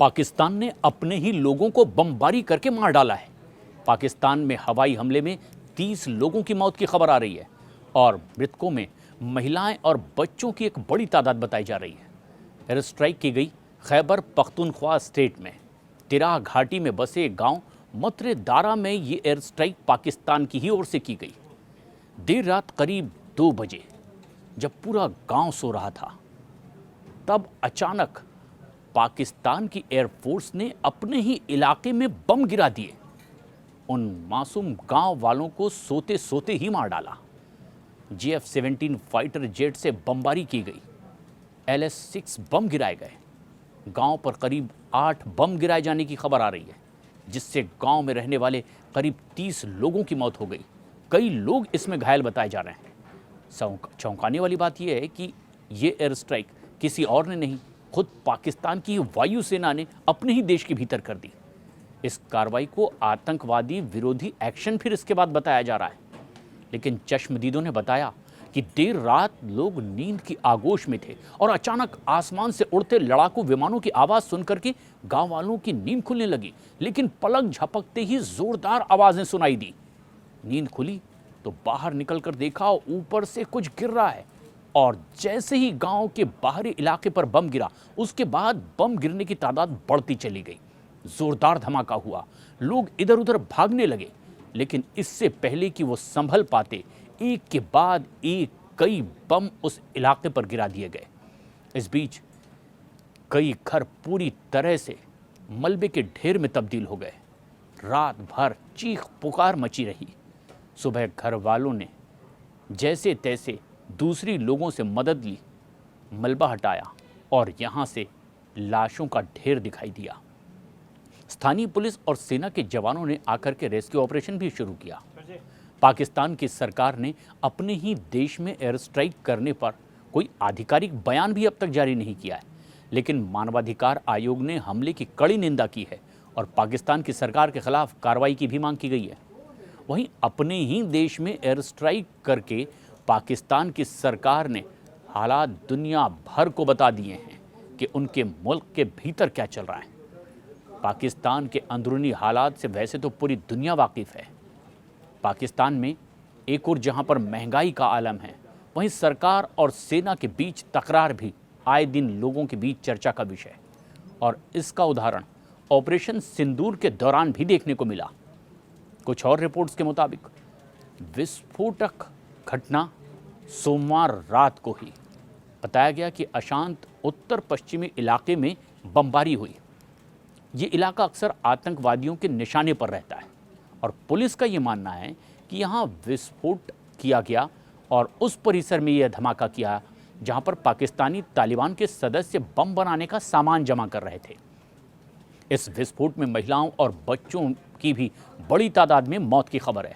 पाकिस्तान ने अपने ही लोगों को बमबारी करके मार डाला है। पाकिस्तान में हवाई हमले में 30 लोगों की मौत की खबर आ रही है और मृतकों में महिलाएं और बच्चों की एक बड़ी तादाद बताई जा रही है। एयर स्ट्राइक की गई खैबर पख्तूनख्वा स्टेट में तिराह घाटी में बसे गांव मतरे दारा में ये एयर स्ट्राइक पाकिस्तान की ही ओर से की गई। देर रात करीब 2 बजे जब पूरा गांव सो रहा था, तब अचानक पाकिस्तान की एयरफोर्स ने अपने ही इलाके में बम गिरा दिए। उन मासूम गांव वालों को सोते सोते ही मार डाला। JF-17 फाइटर जेट से बमबारी की गई। LS-6 बम गिराए गए। गांव पर करीब 8 बम गिराए जाने की खबर आ रही है, जिससे गांव में रहने वाले करीब 30 लोगों की मौत हो गई। कई लोग इसमें घायल बताए जा रहे हैं। चौंकाने वाली बात यह है कि ये एयर स्ट्राइक किसी और ने नहीं, खुद पाकिस्तान की वायुसेना ने अपने ही देश के भीतर कर दी। इस कार्रवाई को आतंकवादी विरोधी एक्शन फिर इसके बाद बताया जा रहा है, लेकिन चश्मदीदों ने बताया कि देर रात लोग नींद की आगोश में थे और अचानक आसमान से उड़ते लड़ाकू विमानों की आवाज़ सुनकर के गांव वालों की नींद खुलने लगी। लेकिन पलक झपकते ही जोरदार आवाज़ें सुनाई दी। नींद खुली तो बाहर निकलकर देखा ऊपर से कुछ गिर रहा है, और जैसे ही गांव के बाहरी इलाके पर बम गिरा, उसके बाद बम गिरने की तादाद बढ़ती चली गई। जोरदार धमाका हुआ, लोग इधर उधर भागने लगे, लेकिन इससे पहले कि वो संभल पाते, एक के बाद एक कई बम उस इलाके पर गिरा दिए गए। इस बीच कई घर पूरी तरह से मलबे के ढेर में तब्दील हो गए। रात भर चीख पुकार मची रही। सुबह घर वालों ने जैसे तैसे दूसरी लोगों से मदद ली, मलबा हटाया और यहाँ से लाशों का ढेर दिखाई दिया। स्थानीय पुलिस और सेना के जवानों ने आकर के रेस्क्यू ऑपरेशन भी शुरू किया। पाकिस्तान की सरकार ने अपने ही देश में एयर स्ट्राइक करने पर कोई आधिकारिक बयान भी अब तक जारी नहीं किया है, लेकिन मानवाधिकार आयोग ने हमले की कड़ी निंदा की है और पाकिस्तान की सरकार के खिलाफ कार्रवाई की भी मांग की गई है। वहीं अपने ही देश में एयर स्ट्राइक करके पाकिस्तान की सरकार ने हालात दुनिया भर को बता दिए हैं कि उनके मुल्क के भीतर क्या चल रहा है। पाकिस्तान के अंदरूनी हालात से वैसे तो पूरी दुनिया वाकिफ़ है। पाकिस्तान में एक और जहां पर महंगाई का आलम है, वहीं सरकार और सेना के बीच तकरार भी आए दिन लोगों के बीच चर्चा का विषय है। और इसका उदाहरण ऑपरेशन सिंदूर के दौरान भी देखने को मिला। कुछ और रिपोर्ट्स के मुताबिक विस्फोटक घटना सोमवार रात को ही बताया गया कि अशांत उत्तर पश्चिमी इलाके में बमबारी हुई। ये इलाका अक्सर आतंकवादियों के निशाने पर रहता है और पुलिस का ये मानना है कि यहाँ विस्फोट किया गया और उस परिसर में यह धमाका किया जहाँ पर पाकिस्तानी तालिबान के सदस्य बम बनाने का सामान जमा कर रहे थे। इस विस्फोट में महिलाओं और बच्चों की भी बड़ी तादाद में मौत की खबर है।